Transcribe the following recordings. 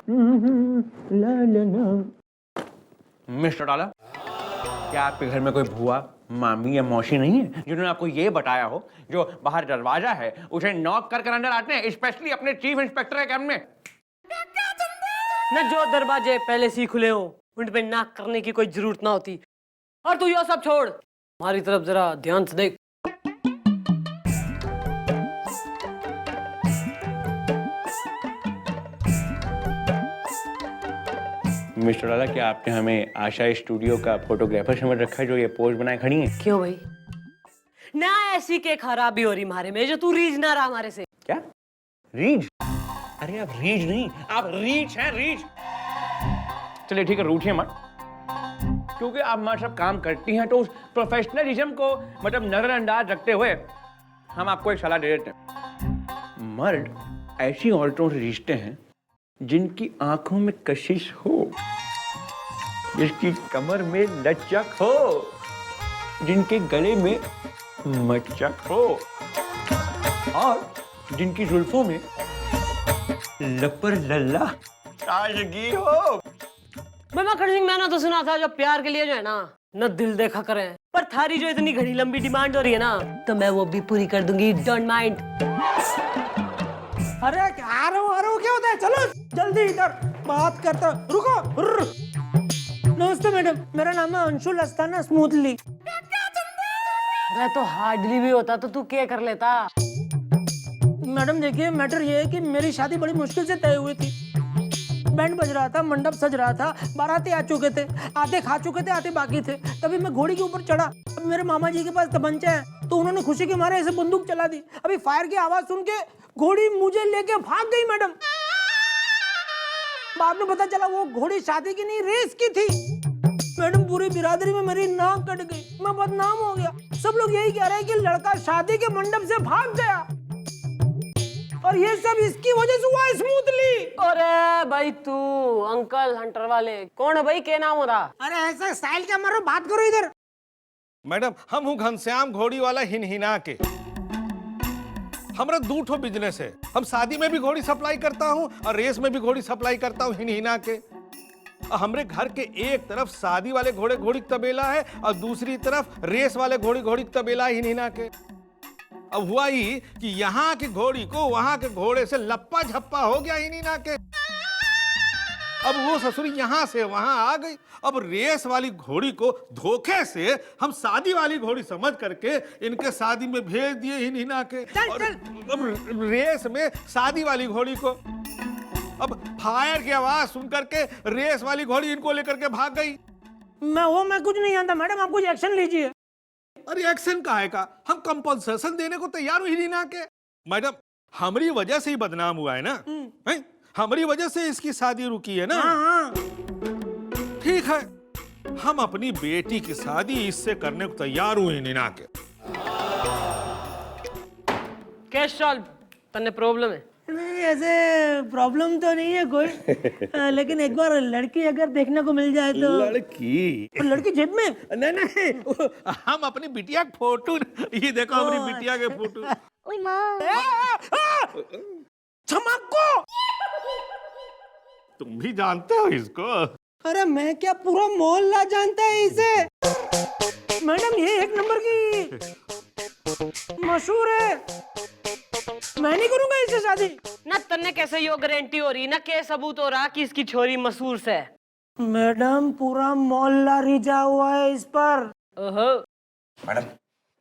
ला ला ला। Mister डाला, क्या आपके घर में कोई भूआ, मामी या मौसी नहीं है जिन्होंने आपको ये बताया हो जो बाहर दरवाजा है उसे नॉक कर अंदर आते हैं, स्पेशली अपने चीफ इंस्पेक्टर के कैबिन में? न जो दरवाजे पहले से ही खुले हो उन पे नॉक करने की कोई जरूरत ना होती। और तू ये सब छोड़, हमारी तरफ जरा ध्यान से देख। मिस्टर डाला, क्या आपने हमें आशा स्टूडियो का फोटोग्राफर समझ रखा है जो ये पोज बनाए खड़ी है? क्यों भाई? ना ऐसी के खराबी हो रही हमारे में जो तू रीज ना रहा हमारे से। क्या रीच? अरे आप रीच नहीं, आप रीच हैं, रीच। चलिए ठीक है, रूठिए मत, क्योंकि आप हमारे सब काम करती हैं तो उस प्रोफेशनलिज्म को मतलब नजरअंदाज रखते हुए हम आपको एक सलाह दे देते हैं। मर्द ऐसी औरतों से रिश्ते हैं जिनकी आंखों में कशिश हो, जिसकी कमर में लचक हो, जिनके गले में मचक हो और जिनकी जुल्फों में लपर लल्ला ताजगी हो। मखर सिंह, मैंने तो सुना था जो प्यार के लिए जो है ना न दिल देखा करें, पर थारी जो इतनी घड़ी लंबी डिमांड हो रही है ना तो मैं वो भी पूरी कर दूंगी, डोंट माइंड। अरे आ रहा हूँ, क्या होता है? चलो जल्दी इधर बात करता। रुको। नमस्ते मैडम, मेरा नाम है अंशुल अस्ताना स्मूथली। अरे तो हार्डली भी होता तो तू क्या कर लेता? मैडम देखिए, मैटर ये है कि मेरी शादी बड़ी मुश्किल से तय हुई थी। बैंड बज रहा था, मंडप सज रहा था, बाराती आ चुके थे, आधे खा चुके थे, आधे बाकी थे। तभी मैं घोड़ी के ऊपर चढ़ा। अब मेरे मामा जी के पास तमंचा है तो उन्होंने खुशी के मारे ऐसे बंदूक चला दी। अभी फायर की आवाज सुन के घोड़ी मुझे लेके भाग गई मैडम। बाद में पता चला वो घोड़ी शादी की नहीं, रेस की थी। मैडम पूरी बिरादरी में मेरी नाक कट गई, मैं बदनाम हो गया। सब लोग यही कह रहे हैं कि लड़का शादी के मंडप से भाग गया और ये सब इसकी वजह से हुआ है स्मूथली। अरे भाई तू अंकल हंटर वाले कौन है भाई? क्या नाम हो रहा? अरे ऐसा स्टाइल क्या मारो, बात करो इधर। मैडम हम हूँ घनश्याम घोड़ी वाला हिनहिना के। हमारा दूठो बिजनेस है, हम शादी में भी घोड़ी सप्लाई करता हूँ और रेस में भी घोड़ी सप्लाई करता हूँ हिनहिना के। हमारे घर के एक तरफ शादी वाले घोड़े घोड़ी तबेला है और दूसरी तरफ रेस वाले घोड़ी घोड़ी तबेला हिनहिना के। अब हुआ ही कि यहाँ की घोड़ी को वहां के घोड़े से लप्पा झप्पा हो गया हिनहिना के। अब वो ससुरी यहाँ से वहां आ गई। अब रेस वाली घोड़ी को धोखे से हम शादी वाली घोड़ी समझ करके इनके शादी में भेज दिए हिनहिना के। और अब रेस में शादी वाली घोड़ी को, अब फायर की आवाज सुन करके रेस वाली घोड़ी इनको लेकर के भाग गई। मैं कुछ नहीं जानता मैडम, आप कुछ एक्शन लीजिए। अरे एक्शन काहे का, हम कंपनसेशन देने को तैयार हुई हिनहिना के। मैडम हमारी वजह से ही बदनाम हुआ है ना, है? हमारी वजह से इसकी शादी रुकी है ना। हाँ। ठीक है, हम अपनी बेटी की शादी इससे करने को तैयार हुए हिनहिना के। कैश सॉल्व तन्ने प्रॉब्लम है? नहीं ऐसे प्रॉब्लम तो नहीं है कोई, लेकिन एक बार लड़की अगर देखने को मिल जाए तो। लड़की? लड़की जेब में? नहीं, हम अपनी बिटिया के फोटो, ये देखो हमारी बिटिया के फोटो। ओए माँ, चमक्को, तुम भी जानते हो इसको? अरे मैं क्या, पूरा मोहल्ला जानता है इसे। मैडम ये एक नंबर की मशहूर है, मैं नहीं करूंगा इससे शादी। ना तन्ने कैसे यो गारंटी हो रही, ना के सबूत हो रहा कि इसकी छोरी मशहूर से? मैडम पूरा मोहल्ला रिझा हुआ है इस पर। ओहो।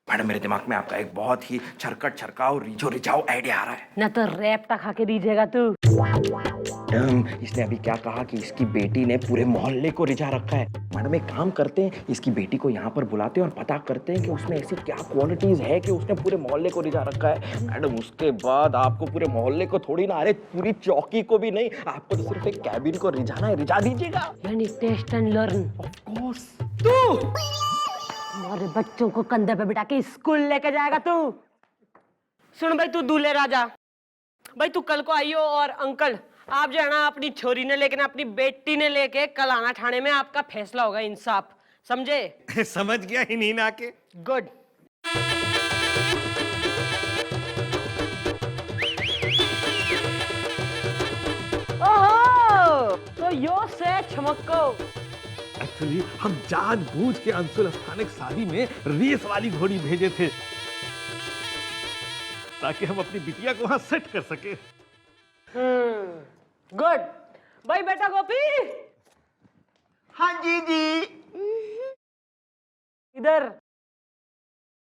मैडम मेरे दिमाग में आपका एक बहुत ही छरकट छरकाव रिझो रिझाओ आइडिया आ रहा है। ना तो रैप तक खा के दीजिएगा तू। मैडम इसने अभी क्या कहा कि इसकी बेटी ने पूरे मोहल्ले को रिझा रखा है। मैडम एक काम करते हैं, इसकी बेटी को यहाँ पर बुलाते हैं और पता करते हैं कि उसमें ऐसी क्या क्वालिटीज है कि उसने पूरे मोहल्ले को रिझा रखा है। मैडम उसके बाद आपको पूरे मोहल्ले को थोड़ी ना, अरे पूरी चौकी को भी नहीं, आपको तो सिर्फ एक कैबिन को रिझाना है, रिझा दीजिएगा। यानी test and learn. Of course. तू हमारे बच्चों को कंधे पे बिठा के स्कूल लेके जाएगा तू? सुन भाई, तू दूल्हे राजा भाई, तू कल को आइयो और अंकल आप जो है ना अपनी छोरी ने लेके ना अपनी बेटी ने लेके कल आना थाने में, आपका फैसला होगा, इंसाफ, समझे? समझ गया हिनहिना के। गुड। ओहो, यो से छमक्को। एक्चुअली हम जानबूझ के अंशुल स्थानिक शादी में रेस वाली घोड़ी भेजे थे ताकि हम अपनी बिटिया को वहां सेट कर सके। गुड। भाई बेटा गोपी, हाँ जी जी। इधर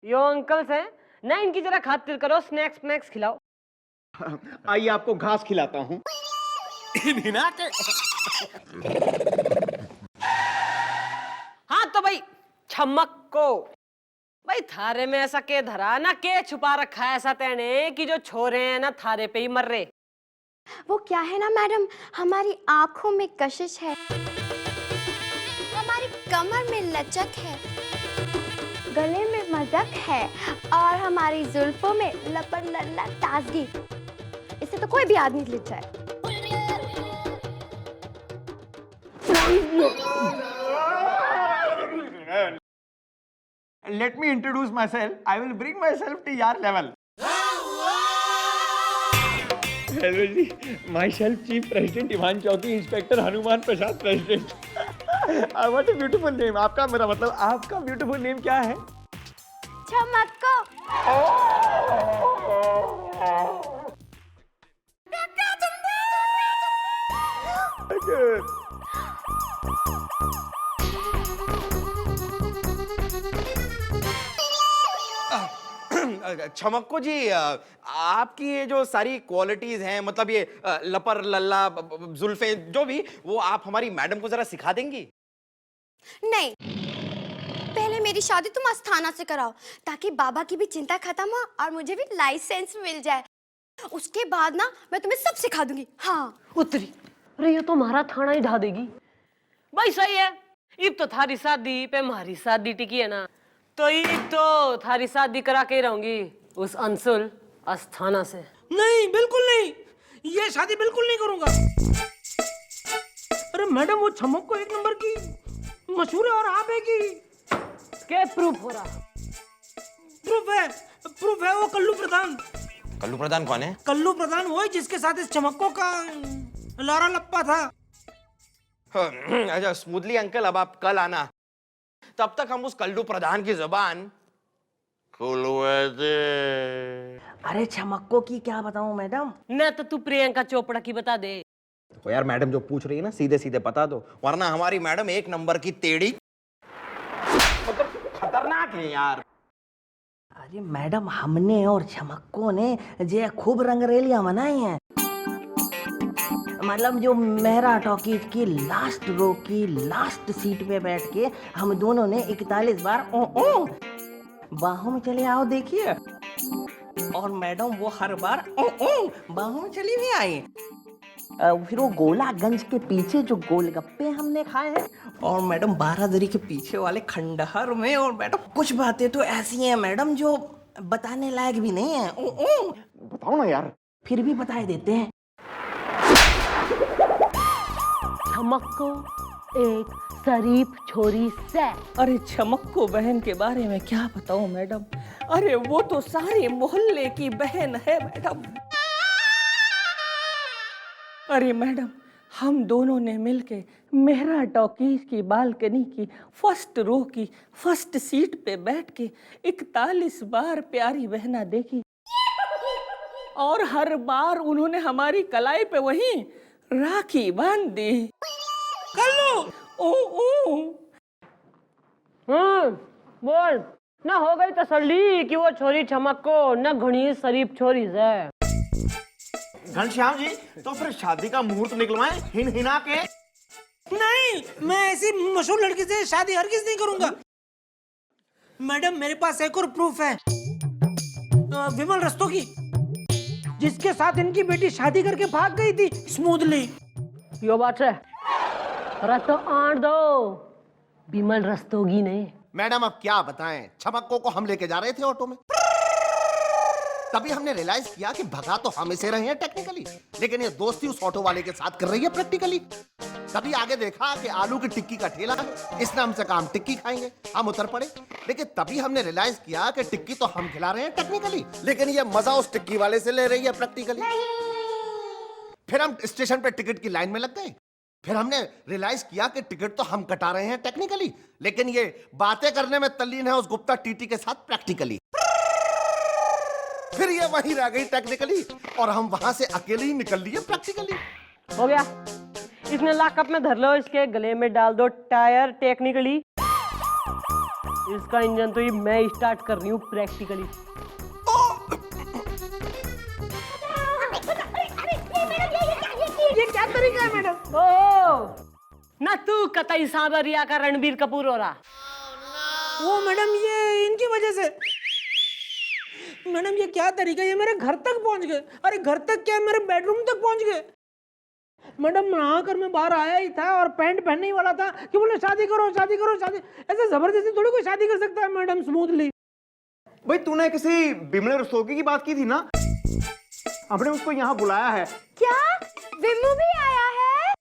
यो अंकल्स हैं ना, इनकी जरा खातिर करो, स्नैक्स स्नैक्स खिलाओ। आइए आपको घास खिलाता हूँ। हाँ तो भाई छमक्को, भाई थारे में ऐसा के धरा ना के छुपा रखा है ऐसा तेने कि जो छोरे हैं ना थारे पे ही मर रहे। वो क्या है ना मैडम, हमारी आंखों में कशिश है, हमारी कमर में लचक है, गले में मदक है और हमारी जुल्फों में लपड़ लल्ला ताजगी। इससे तो कोई भी आदमी लिट जाए। Let me introduce myself. I will bring myself to your level. Hello ji, myself chief president इवान चौकी, inspector Hanuman Prasad president. What a beautiful name. आपका, मेरा मतलब आपका ब्यूटीफुल नेम क्या है? छमक्को। छमक्को जी, आपकी ये जो सारी क्वालिटीज हैं, मतलब ये लपर लल्ला जुल्फे जो भी, वो आप हमारी मैडम को जरा सिखा देंगी? नहीं, पहले मेरी शादी तुम अस्थाना से कराओ ताकि बाबा की भी चिंता खत्म हो और मुझे भी लाइसेंस मिल जाए। उसके बाद ना मैं तुम्हें सब सिखा दूंगी। हाँ उतरी, अरे ये तो हमारा थाना ही ढा देगी। भाई सही है, इब तो थारी शादी पे हमारी शादी टिकी है ना, तो इब तो थारी शादी करा के ही रहूंगी उस अंशुल अस्थाना से। नहीं, बिल्कुल नहीं, ये शादी बिल्कुल नहीं करूंगा। अरे मैडम, वो छमक को एक नंबर की मशहूर है और आप है कि क्या प्रूफ हो रहा? प्रूफ है वो कल्लू प्रधान। कल्लू प्रधान कौन है? कल्लू प्रधान वो है जिसके साथ इस चमक्को का लारा लप्पा था। अच्छा स्मूथली अंकल, अब आप कल आना, तब तक हम उस कल्लू प्रधान की जुबान खुलवा दे। अरे छमक्को की क्या बताऊं मैडम। न तो तू प्रियंका चोपड़ा की बता दे। तो यार मैडम जो पूछ रही है ना, सीधे सीधे बता दो, वरना हमारी मैडम एक नंबर की टेढ़ी, मतलब खतरनाक है यार। अरे मैडम, हमने और छमक्को ने जे खूब रंगरेलियां मनाई हैं। मतलब जो मेहरा टॉकीज की लास्ट रो की लास्ट सीट पे बैठ के हम दोनों ने 41 बार ओ ओ बाहों में चले आओ देखिए, और मैडम वो हर बार ओ ओ बाहों में चली भी आई। फिर वो गोलागंज के पीछे जो गोलगप्पे हमने खाए हैं, और मैडम बारादरी के पीछे वाले खंडहर में, और मैडम कुछ बातें तो ऐसी हैं मैडम जो बताने लायक भी नहीं है। बताओ ना यार। फिर भी बता देते हैं। छमक्को एक शरीफ छोरी से। अरे छमक्को बहन के बारे में क्या बताऊं मैडम, अरे वो तो सारे मोहल्ले की बहन है मैडम। अरे मैडम, हम दोनों ने मिलके मेहरा टॉकीज की बालकनी की फर्स्ट रो की फर्स्ट सीट पे बैठ के 41 बार प्यारी बहना देखी, और हर बार उन्होंने हमारी कलाई पे वही राखी बांध दी। कल्लू ओ ओ बोल ना, हो गई तसल्ली कि वो छोरी छमक्को न घनी शरीफ छोरी है। घनश्याम जी, तो फिर शादी का मुहूर्त निकलवाएं हिना के। नहीं, मैं ऐसी मशहूर लड़की से शादी हरगिज नहीं करूंगा। मैडम, मेरे पास एक और प्रूफ है, विमल रस्तोगी, जिसके साथ इनकी बेटी शादी करके भाग गई थी स्मूथली। यो बात है, रतो आड़ दो, बिमल रस्तोगी ने। मैडम अब क्या बताएं, छमक्को को हम लेके जा रहे थे ऑटो में, तभी हमने रियलाइज किया कि भगा तो हम इसे रहे हैं टेक्निकली, लेकिन ये दोस्ती उस ऑटो वाले के साथ कर रही है प्रैक्टिकली। तभी आगे देखा कि आलू की टिक्की का ठेला है, इस नाम से काम टिक्की खाएंगे, हम उतर पड़े। लेकिन तभी हमने रियलाइज किया कि टिक्की तो हम खिला रहे हैं टेक्निकली, लेकिन ये मजा उस टिक्की वाले से ले रही है प्रैक्टिकली। फिर हम स्टेशन पे टिकट की लाइन में लग गए, फिर हमने रियलाइज किया कि टिकट तो हम कटा रहे हैं टेक्निकली, लेकिन ये बातें करने में तल्लीन है उस गुप्ता टीटी के साथ प्रैक्टिकली। फिर ये वहीं रह गई टेक्निकली और हम वहां से अकेले ही निकल लिए प्रैक्टिकली। हो गया, इसने लॉकअप में धर लो, इसके गले में डाल दो टायर टेक्निकली। इसका इंजन तो ये मैं स्टार्ट कर रही हूँ प्रैक्टिकली। ये क्या तरीका है मैडम? ओ ना तू कतई सांवरिया का रणबीर कपूर हो रहा। वो मैडम ये इनकी वजह से। मैडम ये क्या तरीका है? ये मेरे घर तक पहुंच गए। अरे घर तक क्या, मेरे बेडरूम तक पहुंच गए। मैडम नहाकर मैं बाहर आया ही था और पैंट पहनने ही वाला था कि बोले शादी करो शादी करो शादी। ऐसे जबरदस्ती थोड़ी कोई शादी कर सकता है मैडम स्मूथली। भाई तूने किसी बिमले रस्तोगी की बात की थी ना, हमने उसको यहाँ बुलाया है। क्या विमू भी आया है?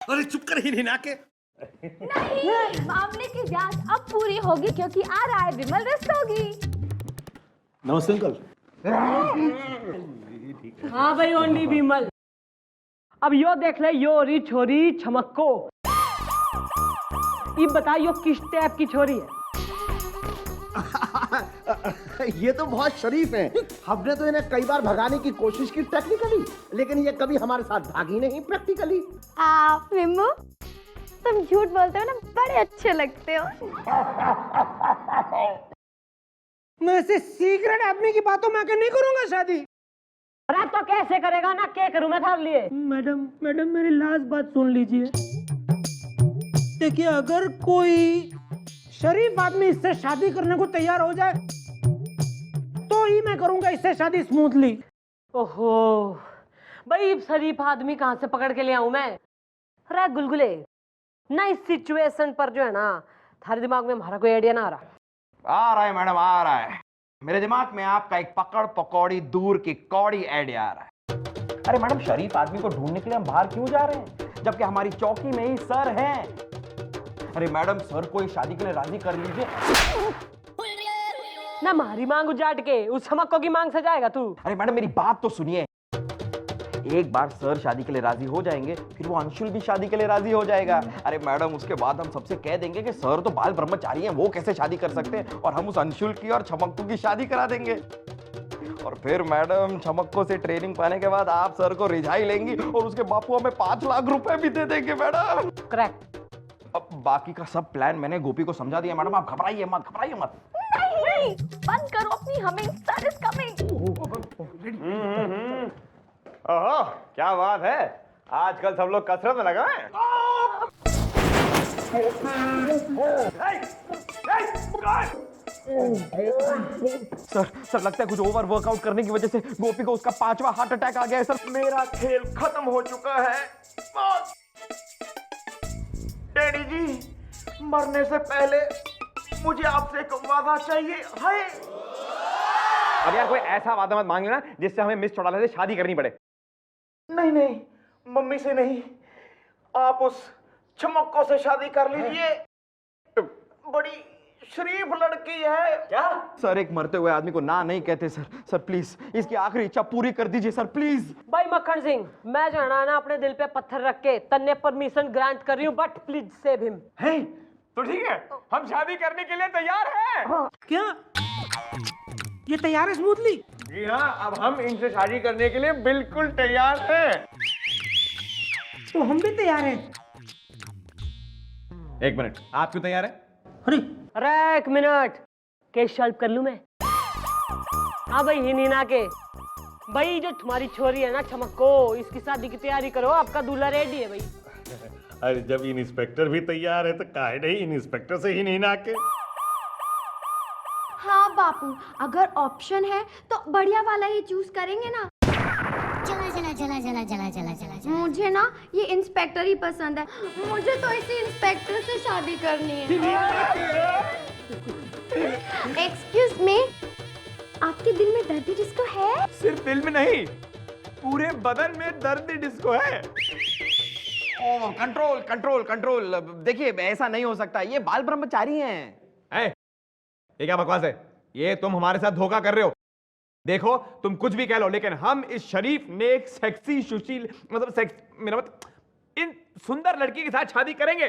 अरे चुप कर ही नहीं ना के। नहीं, मामले की जांच अब पूरी होगी क्योंकि आ रहा है विमल रस्तोगी। नमस्ते अंकल। हाँ भाई ओनली विमल। अब यो देख ले, यो री छोरी छमक्को। ये बता यो किस टाइप की छोरी है? ये तो बहुत शरीफ है। हमने तो इन्हें कई बार भगाने की कोशिश की टेक्निकली, लेकिन ये कभी हमारे साथ भागी नहीं प्रैक्टिकली। विमू तुम झूठ बोलते हो ना, बड़े अच्छे लगते हो। मैं ऐसे सीक्रेट आदमी की बातों में आके नहीं करूंगा शादी। अरे तो कैसे करेगा ना, क्या करूं मैं थार लिए? मैडम मैडम मेरी लास्ट बात सुन लीजिए। देखिए अगर कोई शरीफ आदमी इससे शादी करने को तैयार हो जाए तो ही मैं करूंगा इससे शादी स्मूथली। ओहो भाई, शरीफ आदमी कहाँ से पकड़ के ले आऊं मैं? अरे गुलगुले ना, इस सिचुएशन पर जो है ना, थारे दिमाग में हमारा कोई आइडिया ना आ रहा। आ रहा है मैडम, आ रहा है। मेरे दिमाग में आपका एक पकड़ पकौड़ी दूर की कौड़ी आइडिया आ रहा है। अरे मैडम, शरीफ आदमी को ढूंढने के लिए हम बाहर क्यों जा रहे हैं, जबकि हमारी चौकी में ही सर हैं। अरे मैडम, सर को इस शादी के लिए राजी कर लीजिए ना। हमारी मांग उजाट के उस छमक्को की मांग सजाएगा तू? अरे मैडम मेरी बात तो सुनिए। एक बार सर शादी के लिए राजी हो जाएंगे, फिर वो अंशुल भी शादी के लिए राजी हो जाएगा। अरे मैडम, उसके बाद हम सबसे कह देंगे कि सर तो बाल ब्रह्मचारी हैं, वो कैसे शादी कर सकते हैं, और हम उस अंशुल की और छमक्को की शादी करा देंगे। और फिर मैडम, छमक्को से ट्रेनिंग पाने के बाद आप सर को रिझाई लेंगी और उसके बापू हमें 5 लाख रुपए भी दे देंगे मैडम। करेक्ट। अब बाकी का सब प्लान मैंने गोपी को समझा दिया मैडम, आप घबराइए मत, घबराइए मत। नहीं, बंद करो अपनी हमिंग, सर इज कमिंग। ओहो क्या बात है, आजकल सब लोग कसरत में लगे हैं। सर लगता है कुछ ओवर वर्कआउट करने की वजह से गोपी को उसका 5वां हार्ट अटैक आ गया है सर। मेरा खेल खत्म हो चुका है। डैडी जी, मरने से पहले मुझे आपसे एक वादा चाहिए। हाय अब यार कोई ऐसा वादा मत मांग लेना जिससे हमें मिस चौटाला से शादी करनी पड़े। नहीं नहीं, मम्मी से नहीं, आप उस छमक्को से शादी कर लीजिए, बड़ी शरीफ लड़की है। क्या सर, एक मरते हुए आदमी को ना नहीं कहते सर। सर प्लीज इसकी आखिरी इच्छा पूरी कर दीजिए सर, प्लीज। भाई मक्खन सिंह, मैं जो है ना अपने दिल पे पत्थर रख के तन्ने परमिशन ग्रांट कर रही हूँ, बट प्लीज सेव हिम। है तो ठीक है, हम शादी करने के लिए तैयार हैं। क्या ये तैयार है स्मूथली? जी हाँ, अब हम इनसे शादी करने के लिए बिल्कुल तैयार हैं। तो हम भी तैयार हैं। एक मिनट, आप क्यों तैयार हैं? अरे एक मिनट, केस सॉल्व कर लूं मैं? हाँ भाई, हिनीना के भाई, जो तुम्हारी छोरी है ना छमक्को, इसकी शादी की तैयारी करो, आपका दूल्हा रेडी है भाई। अरे जब इंस्पेक्टर भी तैयार है तो काहे नहीं इंस्पेक्टर से ही नहीं ना के। हाँ बापू, अगर ऑप्शन है तो बढ़िया वाला ही चूज करेंगे ना। चला चला चला चला चला चला चला चला। मुझे ना ये इंस्पेक्टर ही पसंद है, मुझे तो इसी इंस्पेक्टर से शादी करनी है। एक्सक्यूज मी, आपके दिल में दर्द डिस्को है? सिर्फ दिल में नहीं, पूरे बदन में दर्द डिस्को है। ओह, कंट्रोल कंट्रोल कंट्रोल। देखिए ऐसा नहीं हो सकता, ये बाल ब्रह्मचारी हैं। ये क्या बकवास है? ये तुम हमारे साथ धोखा कर रहे हो। देखो तुम कुछ भी कह लो, लेकिन हम इस शरीफ नेक सेक्सी सुशील, मतलब सेक्स, मेरा मतलब इन सुंदर लड़की के साथ शादी करेंगे।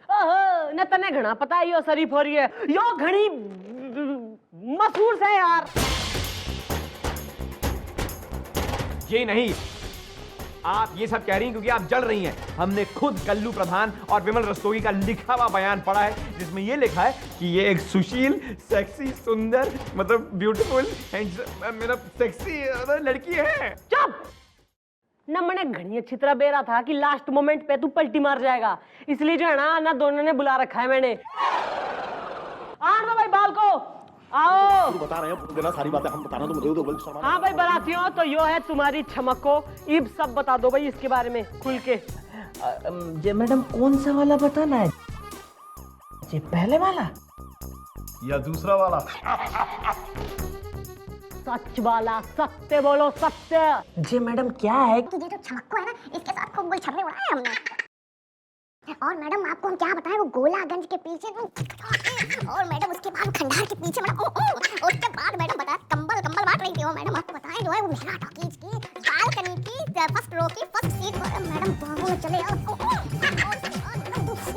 ओहो न तने घना पता है यो शरीफ हो रही है यो घनी मशहूर से यार। ये नहीं, आप ये सब कह रही हैं क्योंकि आप जल रही हैं। हमने खुद कल्लू प्रधान और विमल रस्तोगी का लिखा हुआ बयान पढ़ा है जिसमें ये लिखा है कि ये एक सुशील, सेक्सी, सुंदर, मतलब ब्यूटीफुल मेरा सेक्सी लड़की है। चुप न मैंने घनी अच्छी तरह बेरा था कि लास्ट मोमेंट पे तू पलटी मार जाएगा, इसलिए जो है ना दोनों ने बुला रखा है मैंने। आन दो भाई बाल को, आओ। बता रहे हैं बिना सारी बातें हम बता रहे हैं, तो मुझे तो हाँ भाई बरातियों, तो यो है तुम्हारी छमको, इब सब बता दो भाई इसके बारे में खुल के। जे मैडम कौन सा वाला बताना है, जे पहले वाला या दूसरा वाला? सच वाला, सत्य बोलो, सत्य। जे मैडम क्या है? तो ये जो छमक्को है ना, इसके साथ खूब गुलछर्रे उड़ाए हमने। और मैडम आपको हम क्या बताएं, वो गोलागंज के पीछे और मैडम उसके बाद खंडार के पीछे मैडम उसके बाद मैडम बताया कंबल बांट रही थी वो मैडम। आपको बताएं जो है वो मेरा टॉकीज की बालकनी की फर्स्ट रो की फर्स्ट सीट पर मैडम बाहों में चले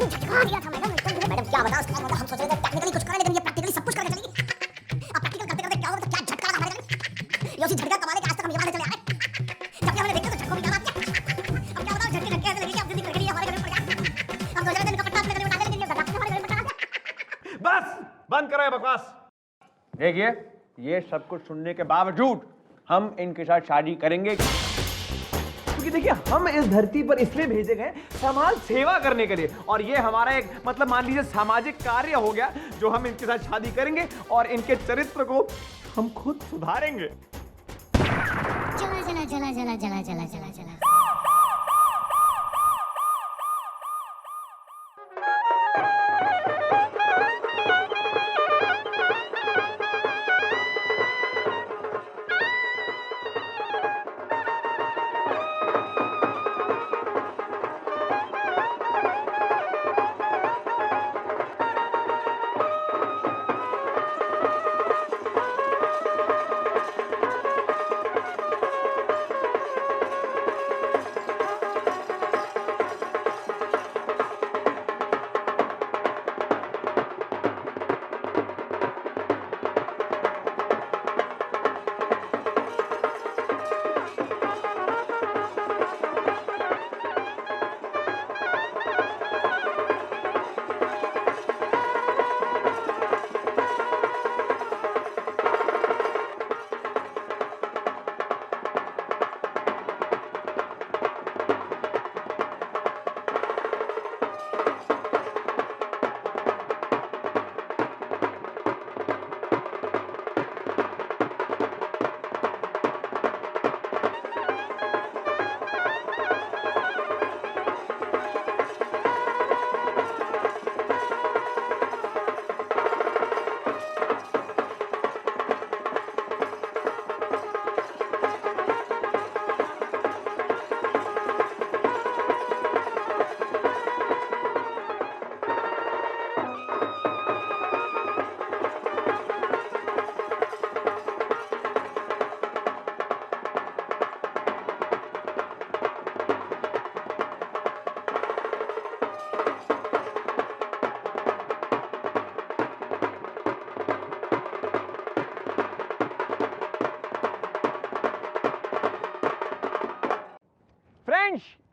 झटका दिया था मैडम एकदम। मैडम क्या बता उसका, हम सोच रहे थे टेक्निकली कुछ करें लेकिन ये प्रैक्टिकली सब कुछ करके चलेगी। अब प्रैक्टिकल करते करते क्या होगा, क्या झटका लगा हमारे ये उसी झटका कमाने के आज तक हम यहाँ चले आए। जब हमने देखा तो झटकों की बात क्या, अब क्या बताओ झटके झटके ऐसे लगे कि अब जिंदगी लगी हमारे घर में पड़ गया। हम 2000 दिन का पट्टा अपने घर में उठा ले, लेकिन ये धड़ाके हमारे घर में पड़ गया। बस बंद करो ये बकवास। देखिए, ये सब कुछ सुनने के बावजूद हम इनके साथ शादी करेंगे क्योंकि देखिए हम इस धरती पर इसलिए भेजे गए समाज सेवा करने के लिए, और ये हमारा एक मतलब मान लीजिए सामाजिक कार्य हो गया जो हम इनके साथ शादी करेंगे और इनके चरित्र को हम खुद सुधारेंगे। चला चला चला चला चला चला चला चला।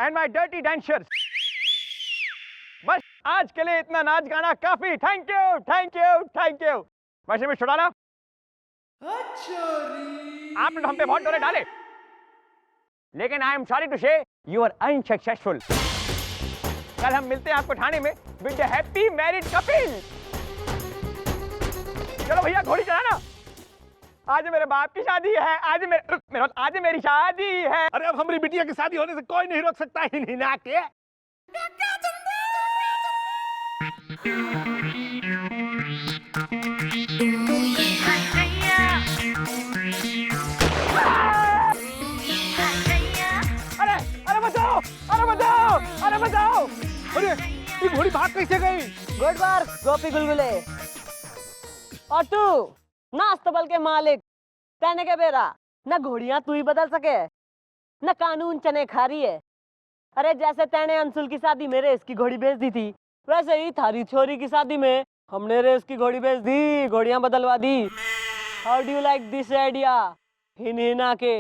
and my dirty dancers. बस आज के लिए इतना नाच गाना काफी। Thank you thank you thank you. वैसे में छुड़ाना आपने तो हम पे बहुत डोरे डाले, लेकिन आई एम सॉरी टू से यू आर अनसक्सेसफुल। कल हम मिलते हैं आपको थाने में with the happy married couple. चलो भैया घोड़ी चलाना, आज मेरे बाप की शादी है, आज मेरी शादी है। अरे अब हमारी बिटिया की शादी होने से कोई नहीं रोक सकता है हिना के। अरे अरे बचाओ अरे बचाओ अरे बचाओ। अरे ये घोड़ी भाग कैसे गई? गुड बार गोपी गुलगुले। और तू ना अस्तबल के मालिक कहने के बेरा न घोड़ियां तू ही बदल सके न कानून चने खा रही है। अरे जैसे तेने अंशुल की शादी में रेस की घोड़ी भेज दी थी, वैसे ही थारी छोरी की शादी में हमने रेस की घोड़ी भेज दी, घोड़ियां बदलवा दी। How do you like this idea Hina के?